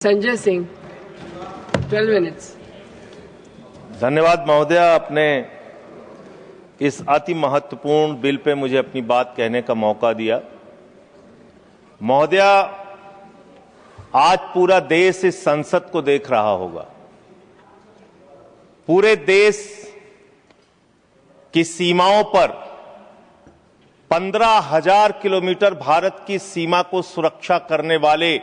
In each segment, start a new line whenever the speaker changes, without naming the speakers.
Sanjay Singh 12 minutes.
धन्यवाद महोदय, आपने इस अति महत्वपूर्ण बिल पे मुझे अपनी बात कहने का मौका दिया। महोदय, आज पूरा देश इस संसद को देख रहा होगा। पूरे देश की सीमाओं पर 15,000 किलोमीटर भारत की सीमा को सुरक्षा करने वाले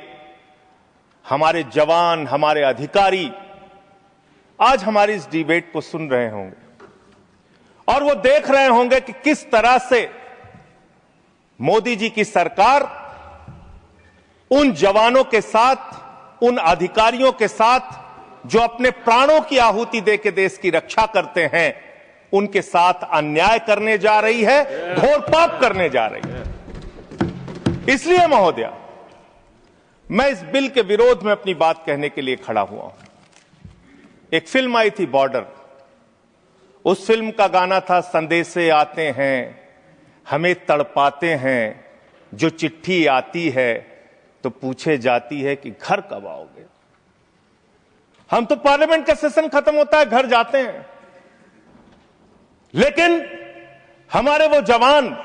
हमारे जवान, हमारे अधिकारी आज हमारी इस डिबेट को सुन रहे होंगे और वो देख रहे होंगे कि किस तरह से मोदी जी की सरकार उन जवानों के साथ, उन अधिकारियों के साथ जो अपने प्राणों की आहुति देकर देश की रक्षा करते हैं, उनके साथ अन्याय करने जा रही है, घोर पाप करने जा रही है। इसलिए महोदय, मैं इस बिल के विरोध में अपनी बात कहने के लिए खड़ा हुआ हूं। एक फिल्म आई थी बॉर्डर, उस फिल्म का गाना था, संदेशे आते हैं हमें तड़पाते हैं, जो चिट्ठी आती है तो पूछे जाती है कि घर कब आओगे। हम तो पार्लियामेंट का सेशन खत्म होता है घर जाते हैं, लेकिन हमारे वो जवान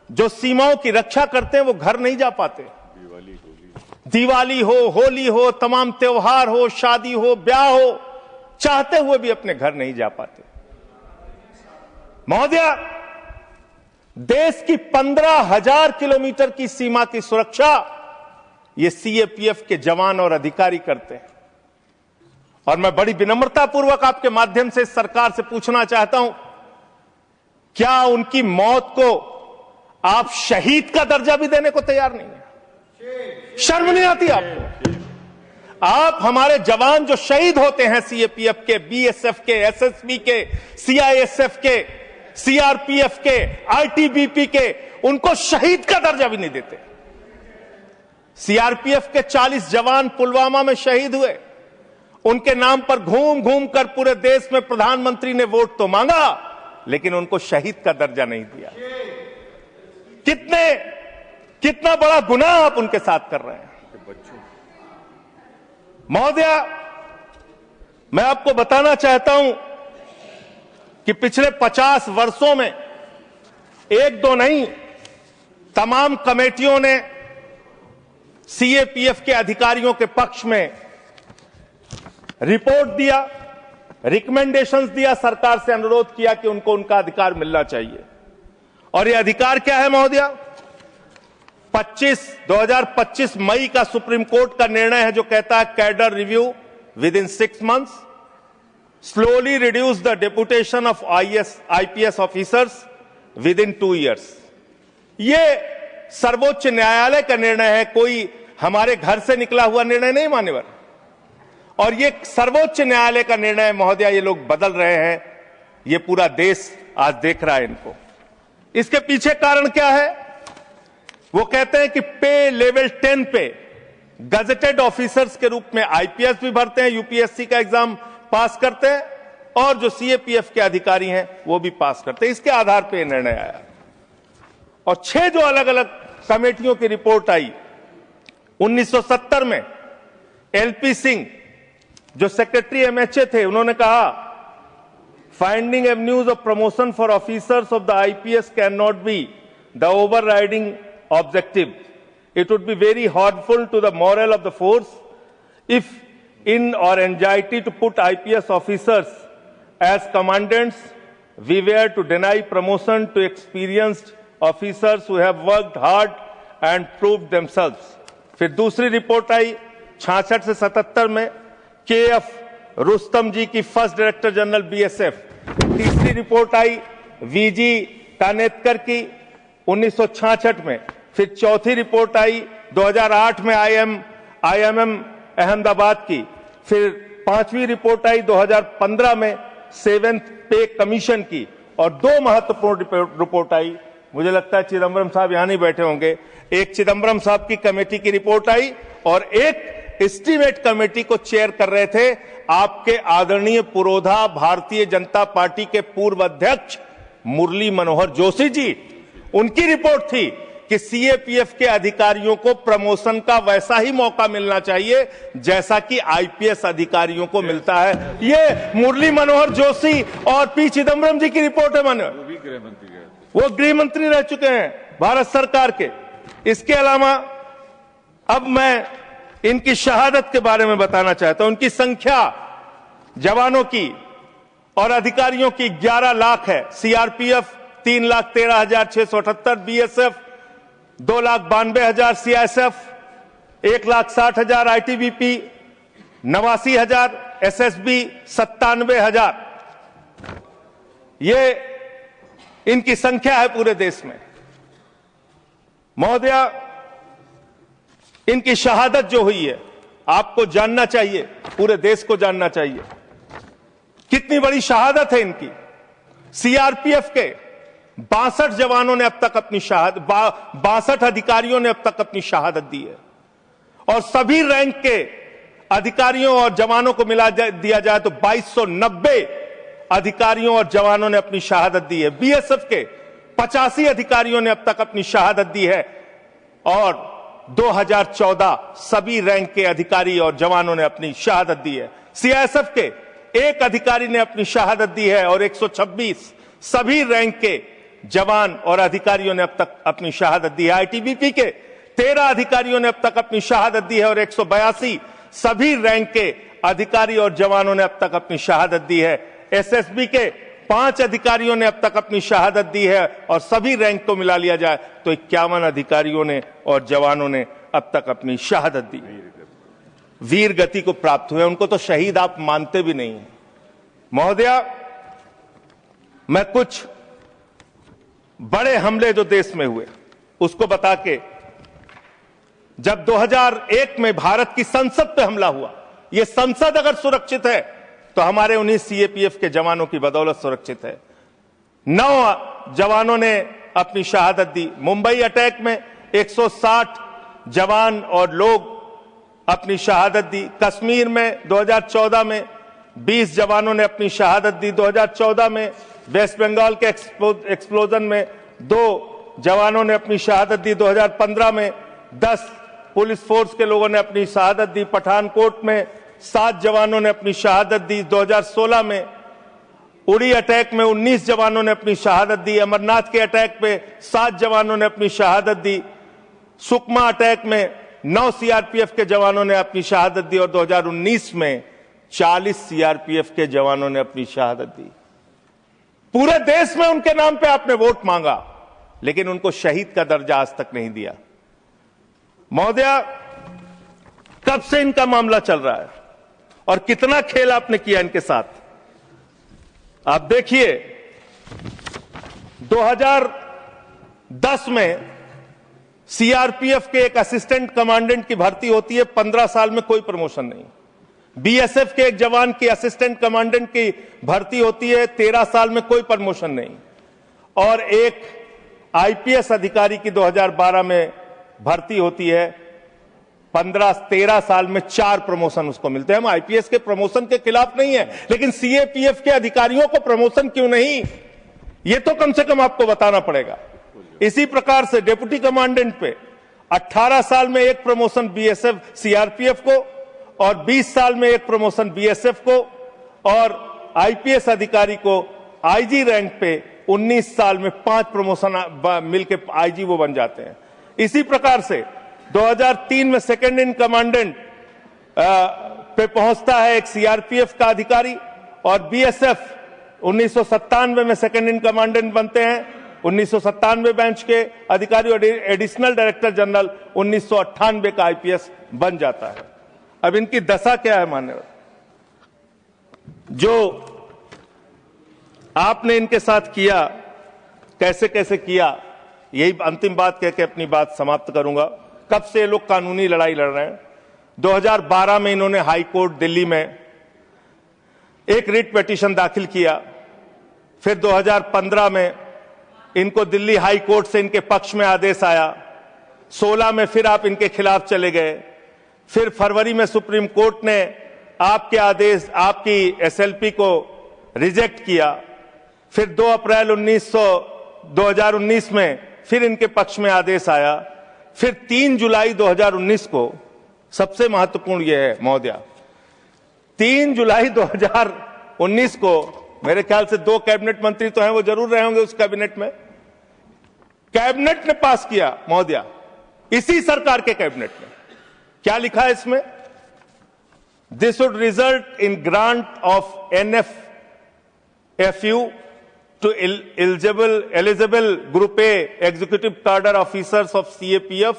जो सीमाओं की रक्षा करते हैं वो घर नहीं जा पाते। दिवाली हो, होली हो, तमाम त्योहार हो, शादी हो, ब्याह हो, चाहते हुए भी अपने घर नहीं जा पाते। महोदय, देश की 15,000 किलोमीटर की सीमा की सुरक्षा ये सीएपीएफ के जवान और अधिकारी करते हैं। और मैं बड़ी विनम्रता पूर्वक आपके माध्यम से सरकार से पूछना चाहता हूं, क्या उनकी मौत को आप शहीद का दर्जा भी देने को तैयार नहीं है? शर्म नहीं आती आपको? आप हमारे जवान जो शहीद होते हैं, सीएपीएफ के, बीएसएफ के, एसएसबी के, सीआईएसएफ के, सीआरपीएफ के, आईटीबीपी के, उनको शहीद का दर्जा भी नहीं देते। सीआरपीएफ के 40 जवान पुलवामा में शहीद हुए, उनके नाम पर घूम घूम कर पूरे देश में प्रधानमंत्री ने वोट तो मांगा, लेकिन उनको शहीद का दर्जा नहीं दिया। कितना बड़ा गुनाह आप उनके साथ कर रहे हैं। महोदय, मैं आपको बताना चाहता हूं कि पिछले 50 वर्षों में एक दो नहीं, तमाम कमेटियों ने सीएपीएफ के अधिकारियों के पक्ष में रिपोर्ट दिया, रिकमेंडेशंस दिया, सरकार से अनुरोध किया कि उनको उनका अधिकार मिलना चाहिए। और यह अधिकार क्या है महोदय? 2025 मई का सुप्रीम कोर्ट का निर्णय है जो कहता है, cadre review with in 6 months, slowly reduce the deputation of IPS officers with in 2 years। यह सर्वोच्च न्यायालय का निर्णय है, कोई हमारे घर से निकला हुआ निर्णय नहीं मान्यवर। और यह सर्वोच्च न्यायालय का निर्णय है महोदय, ये लोग बदल रहे हैं, ये पूरा देश आज देख रहा है इनको। इसके पीछे कारण क्या है? वो कहते हैं कि पे लेवल 10 पे गजेटेड ऑफिसर्स के रूप में आईपीएस भी भरते हैं, यूपीएससी का एग्जाम पास करते हैं, और जो सीएपीएफ के अधिकारी हैं वो भी पास करते हैं। इसके आधार पे निर्णय आया। और 6 जो अलग अलग कमेटियों की रिपोर्ट आई, 1970 में एलपी सिंह जो सेक्रेटरी एमएचए थे, उन्होंने कहा, finding avenues of promotion for officers of the IPS can not be the overriding objective. It would be very harmful to the morale of the force if in or anxiety to put IPS officers as commandants we were to deny promotion to experienced officers who have worked hard and proved themselves. फिर दूसरी report आई 66 से 77 में, KF Rustam जी की first director general BSF. तीसरी report आई V G कानेतकर की 1966 में। फिर चौथी रिपोर्ट आई 2008 में आईएमएम अहमदाबाद की। फिर 5वीं रिपोर्ट आई 2015 में 7th पे कमीशन की। और 2 महत्वपूर्ण रिपोर्ट आई, मुझे लगता है चिदम्बरम साहब यहां नहीं बैठे होंगे, एक चिदम्बरम साहब की कमेटी की रिपोर्ट आई और एक एस्टीमेट कमेटी को चेयर कर रहे थे आपके आदरणीय पुरोधा भारतीय जनता पार्टी के पूर्व अध्यक्ष मुरली मनोहर जोशी जी। उनकी रिपोर्ट थी कि सीएपीएफ के अधिकारियों को प्रमोशन का वैसा ही मौका मिलना चाहिए जैसा कि आईपीएस अधिकारियों को मिलता है। ये मुरली मनोहर जोशी और पी चिदम्बरम जी की रिपोर्ट है। वो गृह मंत्री रह चुके हैं भारत सरकार के। इसके अलावा अब मैं इनकी शहादत के बारे में बताना चाहता हूं। उनकी संख्या जवानों की और अधिकारियों की 11 लाख है। CRPF 3,13,678, BSF 2,92,000, CISF 1,60,000, ITBP 89,000, SSB 97,000। ये इनकी संख्या है पूरे देश में। महोदया, इनकी शहादत जो हुई है आपको जानना चाहिए, पूरे देश को जानना चाहिए कितनी बड़ी शहादत है इनकी। सीआरपीएफ के 62 जवानों ने अब तक अपनी 62 अधिकारियों ने अब तक अपनी शहादत दी है और सभी रैंक के अधिकारियों और जवानों को मिला दिया जाए तो 2290 अधिकारियों और जवानों ने अपनी शहादत दी है। बीएसएफ के 85 अधिकारियों ने अब तक अपनी शहादत दी है और 2014 सभी रैंक के अधिकारी और जवानों ने अपनी शहादत दी है। सीआईएसएफ के 1 अधिकारी ने अपनी शहादत दी है और 126 सभी रैंक के जवान और अधिकारियों ने अब तक अपनी शहादत दी है। आईटीबीपी के 13 अधिकारियों ने अब तक अपनी शहादत दी है और 182 सभी रैंक के अधिकारी और जवानों ने अब तक अपनी शहादत दी है। एसएसबी के 5 अधिकारियों ने अब तक अपनी शहादत दी है और सभी रैंक को मिला लिया जाए तो 51 अधिकारियों ने और जवानों ने अब तक अपनी शहादत दी। वीर गति को प्राप्त हुए, उनको तो शहीद आप मानते भी नहीं हैं। महोदया, मैं कुछ बड़े हमले जो देश में हुए उसको बता के, जब 2001 में भारत की संसद पे हमला हुआ, यह संसद अगर सुरक्षित है तो हमारे उन्हीं सीएपीएफ के जवानों की बदौलत सुरक्षित है। 9 जवानों ने अपनी शहादत दी। मुंबई अटैक में 160 जवान और लोग अपनी शहादत दी। कश्मीर में 2014 में 20 जवानों ने अपनी शहादत दी। 2014 में वेस्ट बंगाल के एक्सप्लोजन में 2 जवानों ने अपनी शहादत दी। 2015 में 10 पुलिस फोर्स के लोगों ने अपनी शहादत दी। पठानकोट में 7 जवानों ने अपनी शहादत दी। 2016 में उड़ी अटैक में 19 जवानों ने अपनी शहादत दी। अमरनाथ के अटैक पे 7 जवानों ने अपनी शहादत दी। सुकमा अटैक में 9 सीआरपीएफ के जवानों ने अपनी शहादत दी और 2019 में 40 सीआरपीएफ के जवानों ने अपनी शहादत दी। पूरे देश में उनके नाम पे आपने वोट मांगा, लेकिन उनको शहीद का दर्जा आज तक नहीं दिया। महोदया, कब से इनका मामला चल रहा है और कितना खेल आपने किया इनके साथ? आप देखिए, 2010 में सीआरपीएफ के एक असिस्टेंट कमांडेंट की भर्ती होती है, 15 साल में कोई प्रमोशन नहीं। बीएसएफ के एक जवान की असिस्टेंट कमांडेंट की भर्ती होती है, 13 साल में कोई प्रमोशन नहीं। और एक आईपीएस अधिकारी की 2012 में भर्ती होती है, 13 साल में 4 प्रमोशन उसको मिलते हैं। हम आईपीएस के प्रमोशन के खिलाफ नहीं है, लेकिन सीएपीएफ के अधिकारियों को प्रमोशन क्यों नहीं, ये तो कम से कम आपको बताना पड़ेगा। इसी प्रकार से डिप्टी कमांडेंट पे 18 साल में 1 प्रमोशन बीएसएफ सीआरपीएफ को और 20 साल में 1 प्रमोशन बीएसएफ को, और आईपीएस अधिकारी को आईजी रैंक पे 19 साल में 5 प्रमोशन मिलके आईजी वो बन जाते हैं। इसी प्रकार से 2003 में सेकंड इन कमांडेंट पे पहुंचता है एक सीआरपीएफ का अधिकारी, और बीएसएफ 1997 में सेकंड इन कमांडेंट बनते हैं। 1997 बैच के अधिकारी और एडिशनल डायरेक्टर जनरल 1998 का आईपीएस बन जाता है। अब इनकी दशा क्या है मान्यवर? जो आपने इनके साथ किया, कैसे कैसे किया, यही अंतिम बात कह के अपनी बात समाप्त करूंगा। कब से ये लोग कानूनी लड़ाई लड़ रहे हैं? 2012 में इन्होंने हाई कोर्ट दिल्ली में एक रिट पिटीशन दाखिल किया। फिर 2015 में इनको दिल्ली हाई कोर्ट से इनके पक्ष में आदेश आया। 16 में फिर आप इनके खिलाफ चले गए। फिर फरवरी में सुप्रीम कोर्ट ने आपके आदेश, आपकी एसएलपी को रिजेक्ट किया। फिर 2 अप्रैल 2019 में फिर इनके पक्ष में आदेश आया। फिर 3 जुलाई 2019 को, सबसे महत्वपूर्ण यह है महोदया, 3 जुलाई 2019 को मेरे ख्याल से 2 कैबिनेट मंत्री तो हैं, वो जरूर रहे होंगे उस कैबिनेट में, कैबिनेट ने पास किया महोदया, इसी सरकार के कैबिनेट में। क्या लिखा है इसमें? This would result in grant of NFFU to eligible Group A executive cadre officers of CAPF.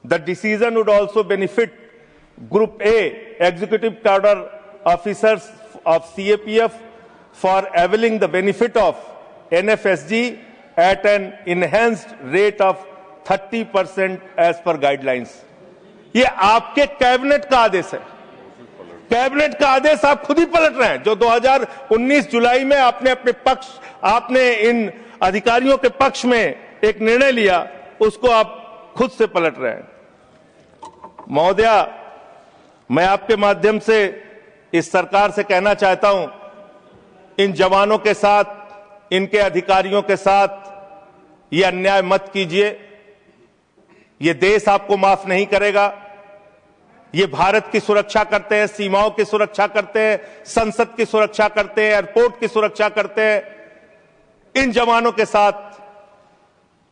The decision would also benefit Group A executive cadre officers of CAPF for availing the benefit of NFSG at an enhanced rate of 30% as per guidelines. ये आपके cabinet का आदेश है, cabinet का आदेश आप खुद ही पलट रहे हैं। जो 2019 जुलाई में आपने इन अधिकारियों के पक्ष में एक निर्णय लिया, उसको आप खुद से पलट रहे हैं। महोदया, मैं आपके माध्यम से इस सरकार से कहना चाहता हूं, इन जवानों के साथ, इनके अधिकारियों के साथ ये अन्याय मत कीजिए। ये देश आपको माफ नहीं करेगा। ये भारत की सुरक्षा करते हैं, सीमाओं की सुरक्षा करते हैं, संसद की सुरक्षा करते हैं, एयरपोर्ट की सुरक्षा करते हैं। इन जवानों के साथ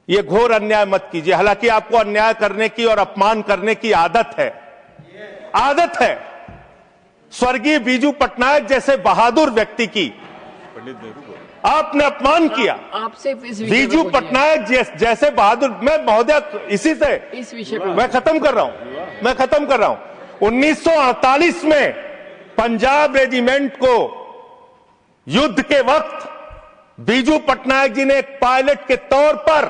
ये घोर अन्याय मत कीजिए। हालांकि आपको अन्याय करने की और अपमान करने की आदत है, आदत है। स्वर्गीय बीजू पटनायक जैसे बहादुर व्यक्ति की आपने अपमान किया।
आपसे
बीजू पटनायक जैसे बहादुर, मैं महोदया इसी से
इस विषय पर
मैं खत्म कर रहा हूं। 1948 में पंजाब रेजिमेंट को युद्ध के वक्त बीजू पटनायक जी ने एक पायलट के तौर पर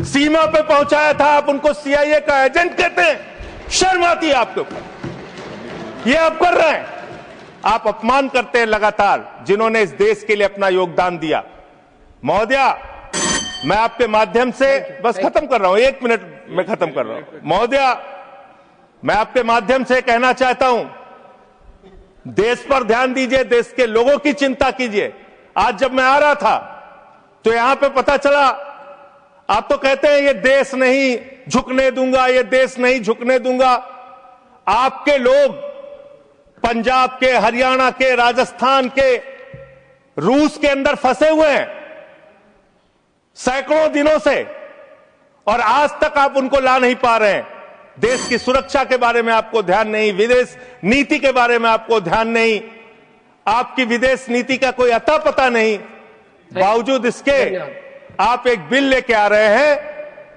सीमा पे पहुंचाया था। आप उनको CIA का एजेंट कहते हैं, शर्म आती है आपके ऊपर। ये आप कर रहे हैं, आप अपमान करते हैं लगातार जिन्होंने इस देश के लिए अपना योगदान दिया। महोदया, मैं आपके माध्यम से बस खत्म कर रहा हूं, 1 मिनट में खत्म कर रहा हूं। महोदया, मैं आपके माध्यम से कहना चाहता हूं, देश पर ध्यान दीजिए, देश के लोगों की चिंता कीजिए। आज जब मैं आ रहा था तो यहां पे पता चला, आप तो कहते हैं ये देश नहीं झुकने दूंगा, ये देश नहीं झुकने दूंगा। आपके लोग पंजाब के, हरियाणा के, राजस्थान के, रूस के अंदर फंसे हुए हैं सैकड़ों दिनों से, और आज तक आप उनको ला नहीं पा रहे हैं। देश की सुरक्षा के बारे में आपको ध्यान नहीं, विदेश नीति के बारे में आपको ध्यान नहीं, आपकी विदेश नीति का कोई अता पता नहीं। बावजूद इसके आप एक बिल लेके आ रहे हैं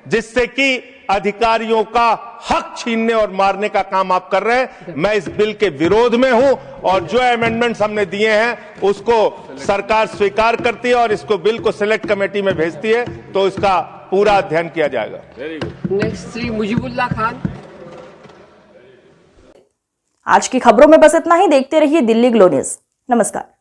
जिससे कि अधिकारियों का हक छीनने और मारने का काम आप कर रहे हैं। मैं इस बिल के विरोध में हूं और जो अमेंडमेंट्स हमने दिए हैं उसको सरकार स्वीकार करती है और इसको बिल को सिलेक्ट कमेटी में भेजती है, तो इसका पूरा अध्ययन किया जाएगा।
नेक्स्ट श्री मुजीबुल्लाह खान।
आज की खबरों में बस इतना ही। देखते रहिए दिल्ली ग्लो न्यूज। नमस्कार।